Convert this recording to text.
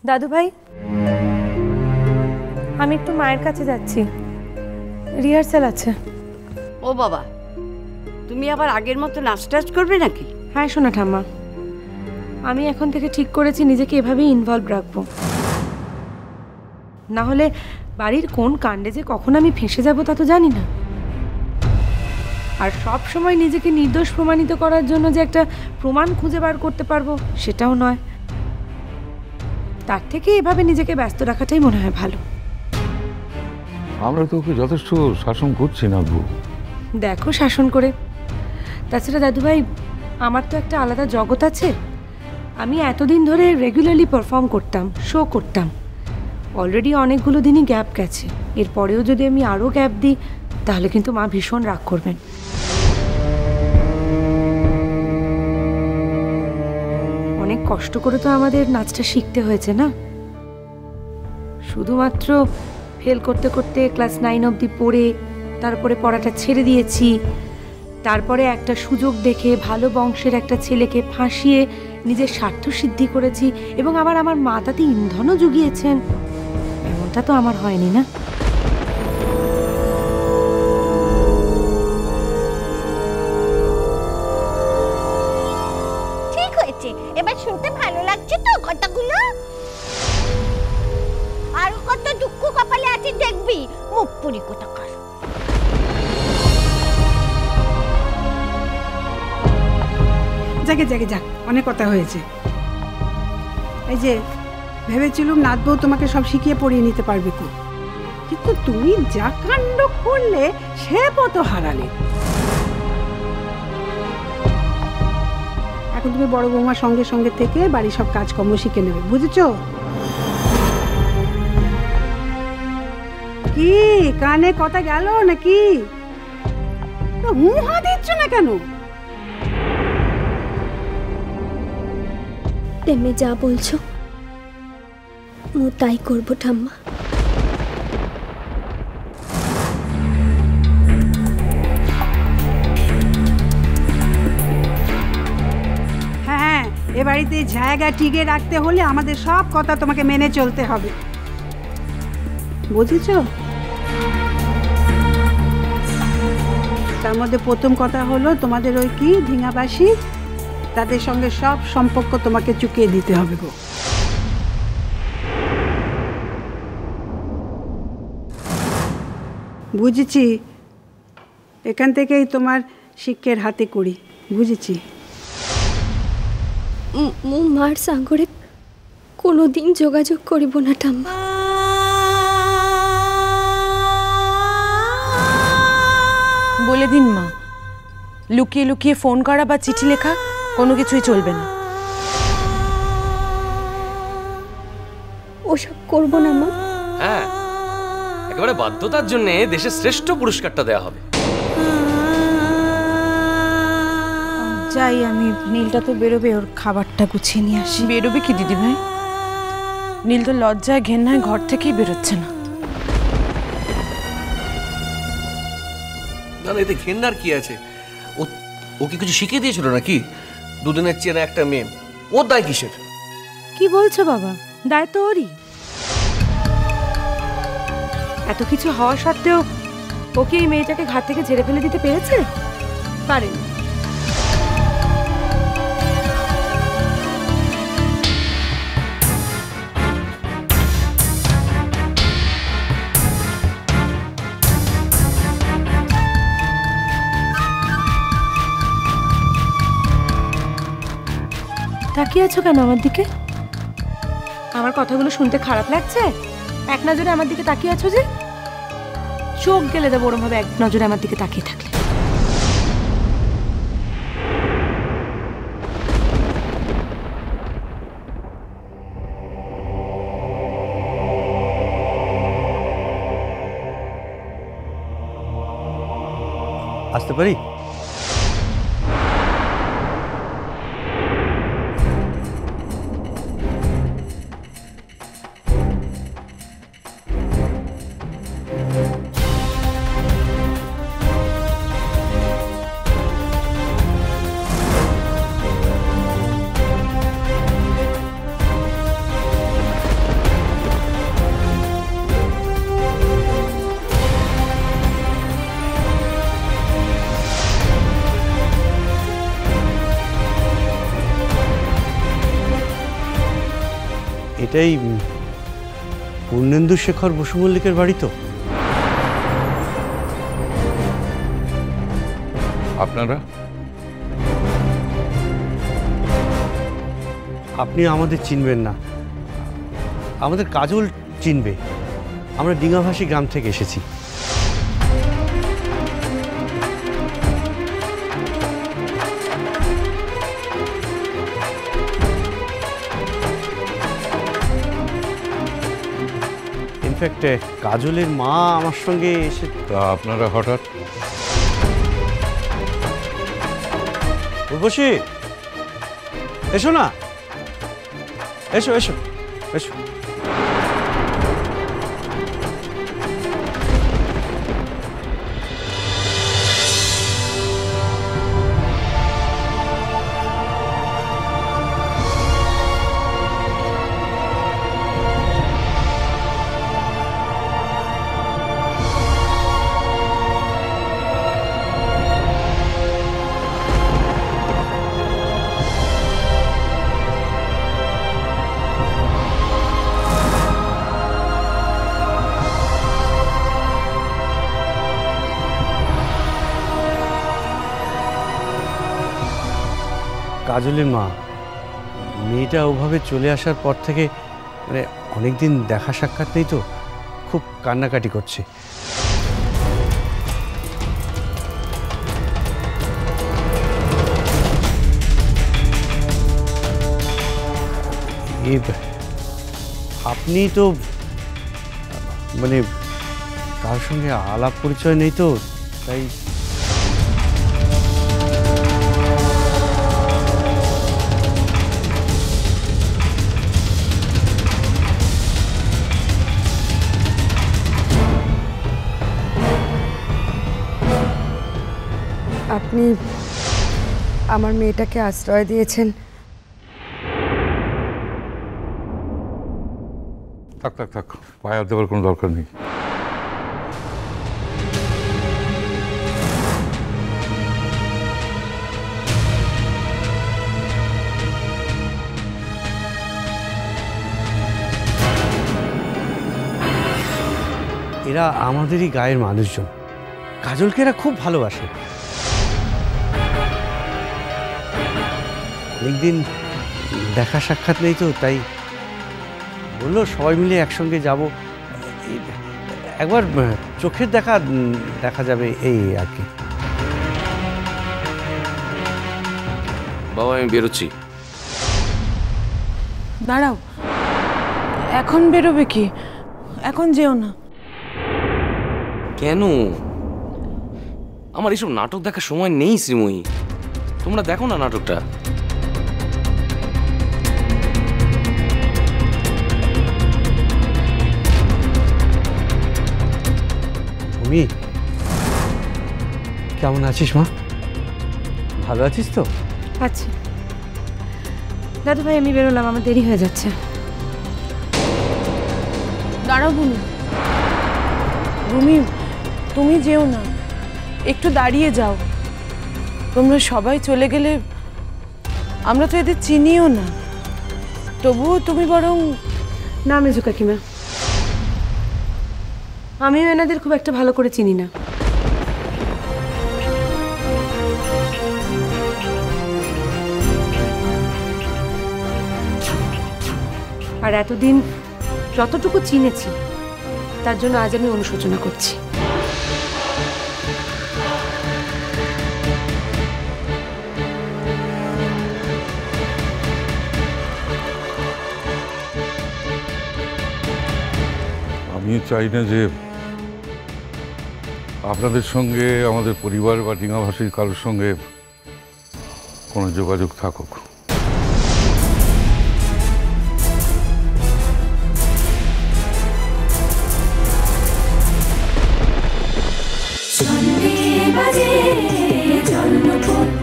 দাদু ভাই, আমি একটু মায়ের কাছে যাচ্ছি, রিহার্সাল আছে। ও বাবা, তুমি আবার আগের মতো নাচ টাচ করবে নাকি? হ্যাঁ সোনা ঠাম্মা, আমি এখন থেকে ঠিক করেছি নিজেকে এভাবেই ইনভলভ রাখবো, না হলে বাড়ির কোন কাণ্ডে যে কখন আমি ফেঁসে যাব তা তো জানি না। আর সব সময় নিজেকে নির্দোষ প্রমাণিত করার জন্য যে একটা প্রমাণ খুঁজে বার করতে পারবো সেটাও নয়। তার থেকে এভাবে নিজেকে ব্যস্ত রাখাটাই মনে হয় ভালো। আমরা তো ওকে যথেষ্ট শাসন করছি না গো। দেখো শাসন করে, তাছাড়া দাদুভাই আমার তো একটা আলাদা জগৎ আছে। আমি এতদিন ধরে রেগুলারলি পারফর্ম করতাম, শো করতাম। অলরেডি অনেকগুলো দিনই গ্যাপ গেছে, এরপরেও যদি আমি আরও গ্যাপ দিই তাহলে কিন্তু মা ভীষণ রাগ করবেন। অনেক কষ্ট করে তো আমাদের নাচটা শিখতে হয়েছে না, শুধুমাত্র ফেল করতে করতে ক্লাস 9 অবধি পড়ে তারপরে পড়াটা ছেড়ে দিয়েছি। তারপরে একটা সুযোগ দেখে ভালো বংশের একটা ছেলেকে ফাঁসিয়ে নিজের স্বার্থ সিদ্ধি করেছি এবং আবার আমার মা তাতে ইন্ধনও জুগিয়েছেন। এমনটা তো আমার হয়নি না। ঠিক হয়েছে, এবার শুনতে ভালো লাগছে তো কথাগুলো। আর কত দুঃখ কপালে আছে দেখবি, মুখ পুরি কোথাকার। জাগে জাগে যাক, অনেক কথা হয়েছে। এই যে ভেবেছিলুম নাতবউ তোমাকে সব শিখিয়ে পড়িয়ে নিতে পারবে তো, কিন্তু তুমি যা কাণ্ড করলে সে পথ হারালে। এখন তুমি বড় বৌমার সঙ্গে সঙ্গে থেকে বাড়ির সব কাজকর্ম শিখে নেবে, বুঝেছো? কি কানে কথা গেল নাকি? মুহা দিচ্ছ না কেন? তুমি যা বলছো তাই করবো ঠাম্মা। হ্যাঁ, এ বাড়িতে জায়গা টিকে রাখতে হলে আমাদের সব কথা তোমাকে মেনে চলতে হবে, বুঝেছো? তার মধ্যে প্রথম কথা হলো তোমাদের ওই কি ঢিঙাবাসী, তাদের সঙ্গে সব সম্পর্ক তোমাকে চুকিয়ে দিতে হবে গো। বুঝেছি, এখান থেকেই তোমার শিক্ষের হাতে করি, বুঝেছি। মার সাগরে কোনোদিন যোগাযোগ করিব না ঠাম্মা। বলে দিন মা, লুকিয়ে লুকিয়ে ফোন করা বা চিঠি লেখা কোনো কিছুই চলবে না। ওসব করবো না মা। হ্যাঁ, একেবারে বাধ্যতার জন্য দেশের শ্রেষ্ঠ পুরস্কারটা দেয়া হবে। যাই, আমি নীলটা তো বেরোবে, ওর খাবারটা গুছিয়ে নিয়ে আসি। বেরোবে কি দিদি ভাই? নীল তো লজ্জায় ঘেন্নায় ঘর থেকেই বেরোচ্ছে না। না না, এতে ঘেন্নার কি আছে? ও কি কিছু শিখিয়ে দিয়েছিল নাকি? দুদিনের চেনা একটা মেয়ে, ওর দায় কিসের? কি বলছো বাবা? দায় তো ওরই। এত কিছু হওয়া সত্ত্বেও ওকে এই মেয়েটাকে ঘাট থেকে ঝেড়ে ফেলে দিতে পেরেছে? পারেনি। তাকিয়ে আছো কেন আমার দিকে? আমার কথাগুলো শুনতে খারাপ লাগছে? এক নজরে আমার দিকে তাকিয়ে আছো যে? চোখ গেলে দেবো ওরম ভাবে এক নজরে আমার দিকে তাকিয়ে থাকলে। আসতে পারি? এটাই পূর্ণেন্দু শেখর বসু মল্লিকের বাড়ি তো? আপনারা? আপনি আমাদের চিনবেন না, আমাদের কাজল চিনবে। আমরা ডিঙাভাসী গ্রাম থেকে এসেছি। ইনফ্যাক্ট কাজলের মা আমার সঙ্গে এসে। তা আপনারা হঠাৎ? উর্বশী, এসো না, এসো এসো এসো। কাজলের মা, মেয়েটা ওভাবে চলে আসার পর থেকে মানে অনেকদিন দেখা সাক্ষাৎ নেই তো, খুব কান্নাকাটি করছে। আপনি তো মানে কার সঙ্গে আলাপ পরিচয় নেই তো, তাই। আপনি আমার মেয়েটাকে আশ্রয় দিয়েছেন। থাক থাক থাক, পায়ে হাত দেওয়ার কোনো দরকার নেই। এরা আমাদেরই গায়ের মানুষজন, কাজলকে এরা খুব ভালোবাসে। অনেকদিন দেখা সাক্ষাৎ নেই তো, তাই বললো সবাই মিলে একসঙ্গে যাব, একবার চোখের দেখা দেখা যাবে এই আর কি। বাবা আমি বেরোচ্ছি। দাঁড়াও, এখন বেরোবে কি? এখন যেও না। কেন? আমার এইসব নাটক দেখার সময় নেই শ্রীময়ী, তোমরা দেখো না নাটকটা। তুমি কেমন আছিস মা? ভালো আছিস তো? আচ্ছা দাদু ভাই, আমি বেরোলাম, আমার দেরি হয়ে যাচ্ছে। দাঁড়াও ভূমি, ভূমি তুমি যেও না, একটু দাঁড়িয়ে যাও। তোমরা সবাই চলে গেলে আমরা তো এদের চিনিও না, তবুও তুমি বরং। না মেজু কাকিমা, আমিও এনাদের খুব একটা ভালো করে চিনি না। আর এতদিন যতটুকু চিনেছি তার জন্য আজ আমি অনুশোচনা করছি। আমি চাই না যে আপনাদের সঙ্গে আমাদের পরিবার বা ডিঙাভাষীর কারোর সঙ্গে কোনো যোগাযোগ থাকুক। জন্মপথ